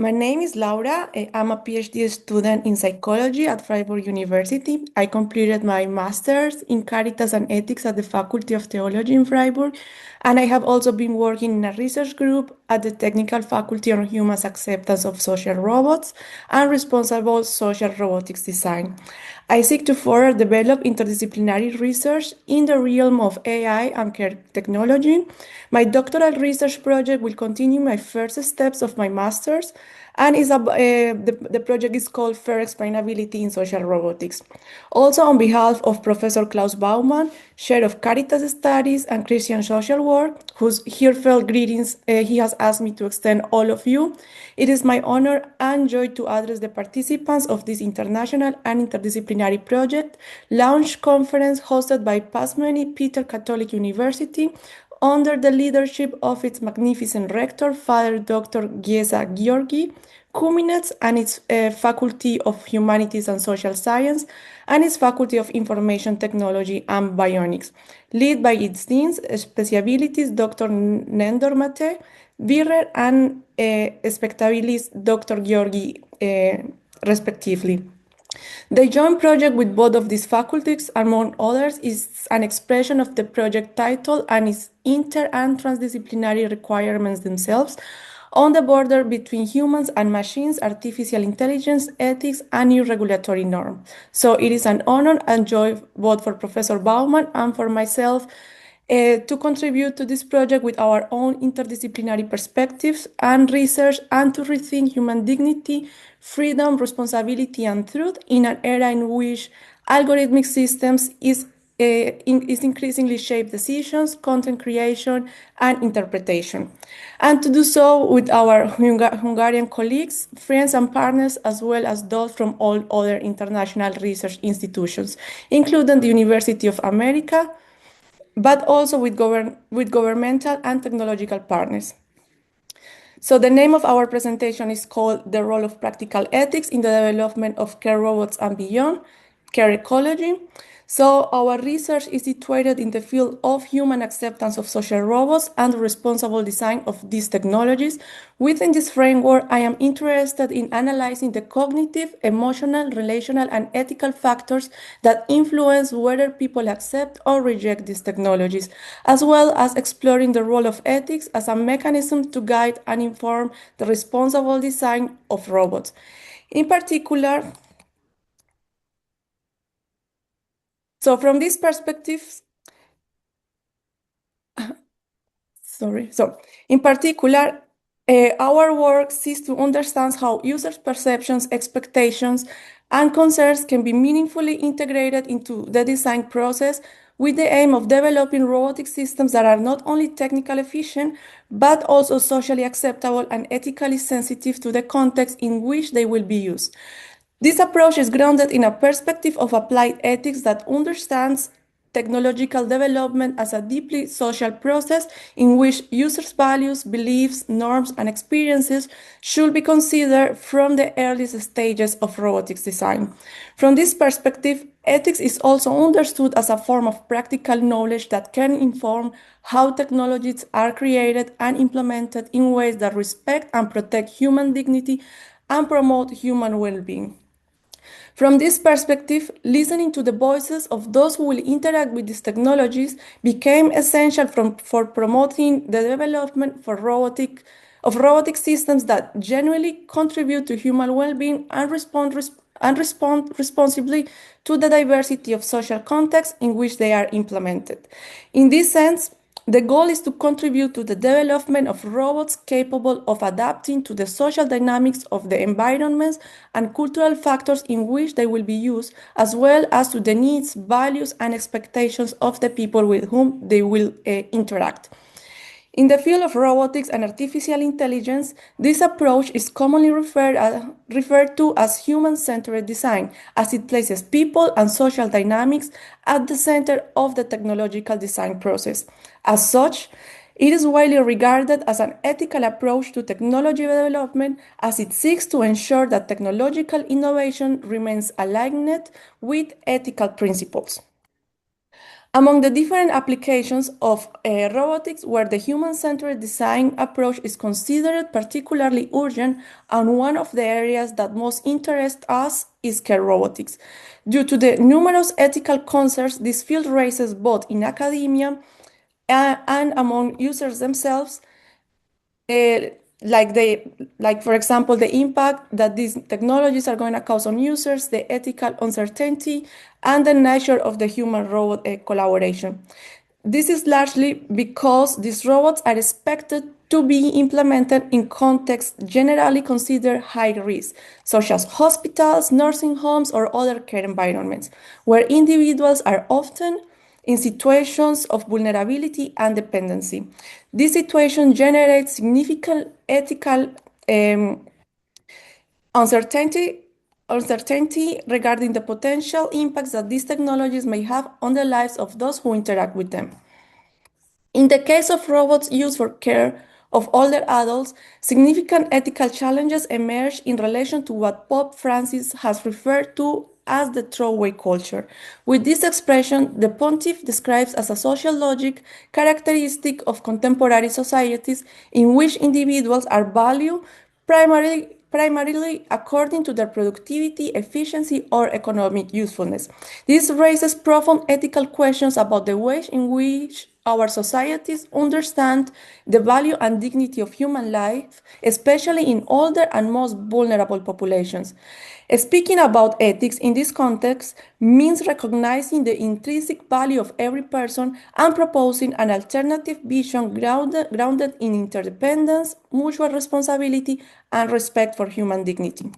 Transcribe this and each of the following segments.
My name is Laura. I'm a PhD student in psychology at Freiburg University. I completed my master's in Caritas and Ethics at the Faculty of Theology in Freiburg, and I have also been working in a research group at the Technical Faculty on Human Acceptance of Social Robots and Responsible Social Robotics Design. I seek to further develop interdisciplinary research in the realm of AI and care technology. My doctoral research project will continue my first steps of my master's, and the project is called Fair Explainability in Social Robotics. Also, on behalf of Professor Klaus Baumann, Chair of Caritas Studies and Christian Social Work, whose heartfelt greetings he has asked me to extend all of you, it is my honor and joy to address the participants of this international and interdisciplinary project launch conference hosted by Pasmeni Peter Catholic University under the leadership of its magnificent rector, Father Dr. Giesa Georgi, culminates and its Faculty of Humanities and Social Science and its Faculty of Information Technology and Bionics, led by its deans, speciabilities Dr. Nendor Mate, Birrer, and Spectabilis Dr. Georgi, respectively. The joint project with both of these faculties, among others, is an expression of the project title and its inter and transdisciplinary requirements themselves on the border between humans and machines, artificial intelligence, ethics, and new regulatory norms. So it is an honor and joy both for Professor Baumann and for myself to contribute to this project with our own interdisciplinary perspectives and research and to rethink human dignity, freedom, responsibility, and truth in an era in which algorithmic systems is increasingly shape decisions, content creation, and interpretation. And to do so with our Hungarian colleagues, friends, and partners, as well as those from all other international research institutions, including the University of America, but also with governmental and technological partners. So the name of our presentation is called The Role of Practical Ethics in the Development of Care Robots and Beyond, Care Ecology. So our research is situated in the field of human acceptance of social robots and the responsible design of these technologies. Within this framework, I am interested in analyzing the cognitive, emotional, relational, and ethical factors that influence whether people accept or reject these technologies, as well as exploring the role of ethics as a mechanism to guide and inform the responsible design of robots. In particular, so from this perspective, in particular, our work seeks to understand how users' perceptions, expectations, and concerns can be meaningfully integrated into the design process with the aim of developing robotic systems that are not only technically efficient, but also socially acceptable and ethically sensitive to the context in which they will be used. This approach is grounded in a perspective of applied ethics that understands technological development as a deeply social process in which users' values, beliefs, norms, and experiences should be considered from the earliest stages of robotics design. From this perspective, ethics is also understood as a form of practical knowledge that can inform how technologies are created and implemented in ways that respect and protect human dignity and promote human well-being. From this perspective, listening to the voices of those who will interact with these technologies became essential for promoting the development of robotic systems that genuinely contribute to human well-being and respond responsibly to the diversity of social contexts in which they are implemented. In this sense, the goal is to contribute to the development of robots capable of adapting to the social dynamics of the environments and cultural factors in which they will be used, as well as to the needs, values, and expectations of the people with whom they will interact. In the field of robotics and artificial intelligence, this approach is commonly referred to as human-centered design, as it places people and social dynamics at the center of the technological design process. As such, it is widely regarded as an ethical approach to technology development as it seeks to ensure that technological innovation remains aligned with ethical principles. Among the different applications of robotics where the human-centered design approach is considered particularly urgent, and one of the areas that most interest us is care robotics. Due to the numerous ethical concerns this field raises both in academia and among users themselves, uh, like for example the impact that these technologies are going to cause on users, the ethical uncertainty, and the nature of the human robot collaboration. This is largely because these robots are expected to be implemented in contexts generally considered high risk, such as hospitals, nursing homes, or other care environments, where individuals are often in situations of vulnerability and dependency. This situation generates significant ethical um, uncertainty, uncertainty regarding the potential impacts that these technologies may have on the lives of those who interact with them. In the case of robots used for care of older adults, significant ethical challenges emerge in relation to what Pope Francis has referred to as the throwaway culture. With this expression, the pontiff describes as a social logic characteristic of contemporary societies in which individuals are valued primarily according to their productivity, efficiency, or economic usefulness. This raises profound ethical questions about the ways in which our societies understand the value and dignity of human life, especially in older and most vulnerable populations. Speaking about ethics in this context means recognizing the intrinsic value of every person and proposing an alternative vision grounded in interdependence, mutual responsibility, and respect for human dignity.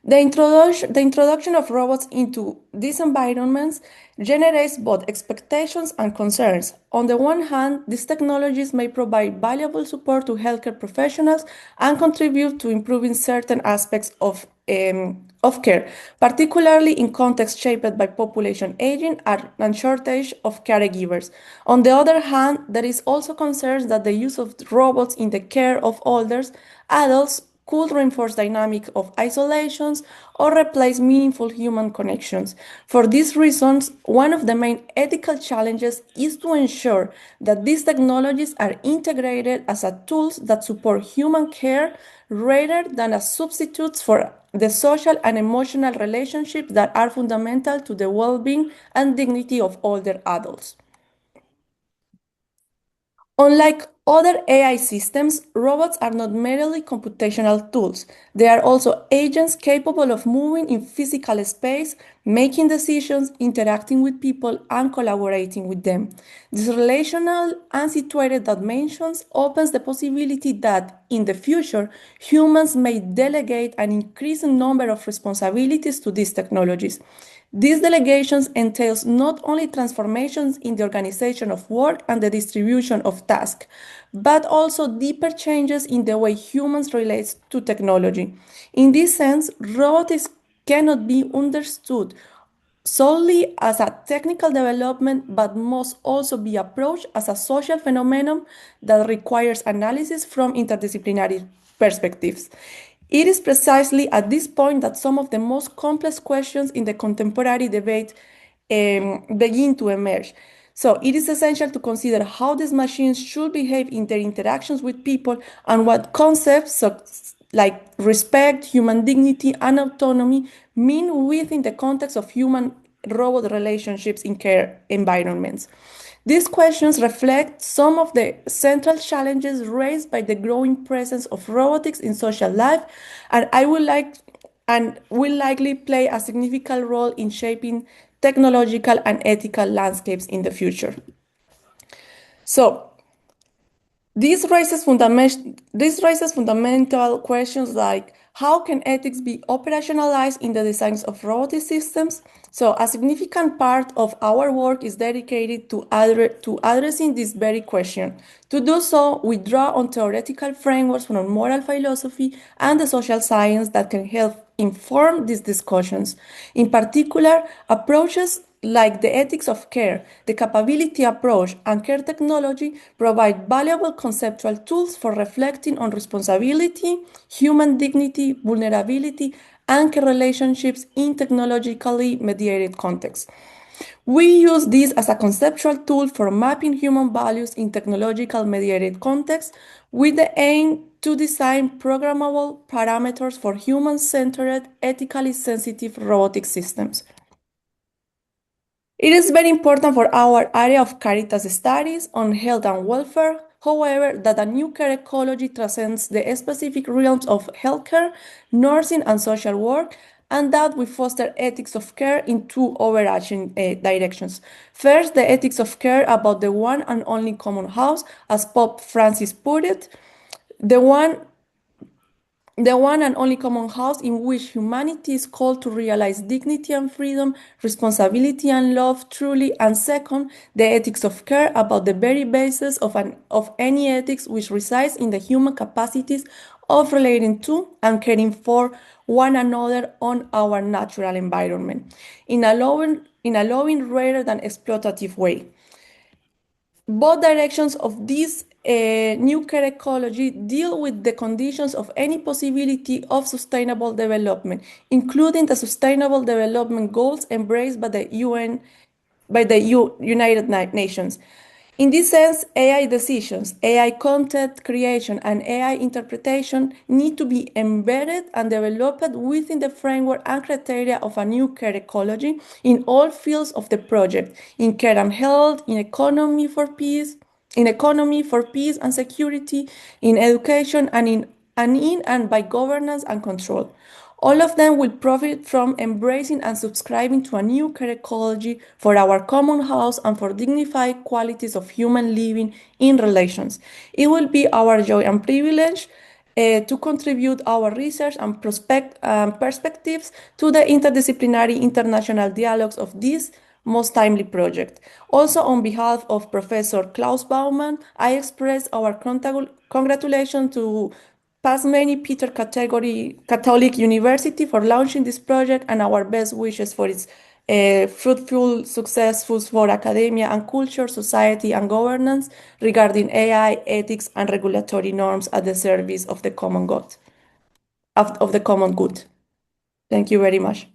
The introduction of robots into these environments generates both expectations and concerns. On the one hand, these technologies may provide valuable support to healthcare professionals and contribute to improving certain aspects of care, particularly in contexts shaped by population aging and shortage of caregivers. On the other hand, there is also concerns that the use of robots in the care of older adults could reinforce dynamic of isolations or replace meaningful human connections. For these reasons, one of the main ethical challenges is to ensure that these technologies are integrated as a tools that support human care rather than as substitutes for the social and emotional relationships that are fundamental to the well-being and dignity of older adults. Unlike other AI systems, robots are not merely computational tools. They are also agents capable of moving in physical space, making decisions, interacting with people, and collaborating with them. This relational and situated dimensions opens the possibility that, in the future, humans may delegate an increasing number of responsibilities to these technologies. These delegations entails not only transformations in the organization of work and the distribution of tasks, but also deeper changes in the way humans relate to technology. In this sense, robotics cannot be understood solely as a technical development, but must also be approached as a social phenomenon that requires analysis from interdisciplinary perspectives. It is precisely at this point that some of the most complex questions in the contemporary debate begin to emerge. So it is essential to consider how these machines should behave in their interactions with people and what concepts like respect, human dignity, and autonomy mean within the context of human robot relationships in care environments. These questions reflect some of the central challenges raised by the growing presence of robotics in social life, and will likely play a significant role in shaping technological and ethical landscapes in the future. So, this raises fundamental questions like how can ethics be operationalized in the designs of robotic systems? So a significant part of our work is dedicated to addressing this very question. To do so, we draw on theoretical frameworks from moral philosophy and the social science that can help inform these discussions. In particular, approaches like the ethics of care, the capability approach, and care technology provide valuable conceptual tools for reflecting on responsibility, human dignity, vulnerability, and care relationships in technologically mediated contexts. We use this as a conceptual tool for mapping human values in technological mediated contexts with the aim to design programmable parameters for human-centered, ethically sensitive robotic systems. It is very important for our area of Caritas studies on health and welfare, however, that a new care ecology transcends the specific realms of healthcare, nursing, and social work, and that we foster ethics of care in two overarching directions. First, the ethics of care about the one and only common house, as Pope Francis put it, the one the one and only common house in which humanity is called to realize dignity and freedom, responsibility and love truly, and second, the ethics of care about the very basis of any ethics which resides in the human capacities of relating to and caring for one another on our natural environment in a loving rather than exploitative way. Both directions of this new care ecology deal with the conditions of any possibility of sustainable development, including the Sustainable Development Goals embraced by the United Nations. In this sense, AI decisions, AI content creation, and AI interpretation need to be embedded and developed within the framework and criteria of a new care ecology in all fields of the project, in care and health, in economy for peace and security, in education, and in and by governance and control. All of them will profit from embracing and subscribing to a new care ecology for our common house and for dignified qualities of human living in relations. It will be our joy and privilege to contribute our research and perspectives to the interdisciplinary international dialogues of this most timely project. Also, on behalf of Professor Klaus Baumann, I express our congratulations to Pasmany Peter Catholic University for launching this project and our best wishes for its fruitful, successful for academia and culture, society and governance regarding AI, ethics, and regulatory norms at the service of the common good. Of the common good. Thank you very much.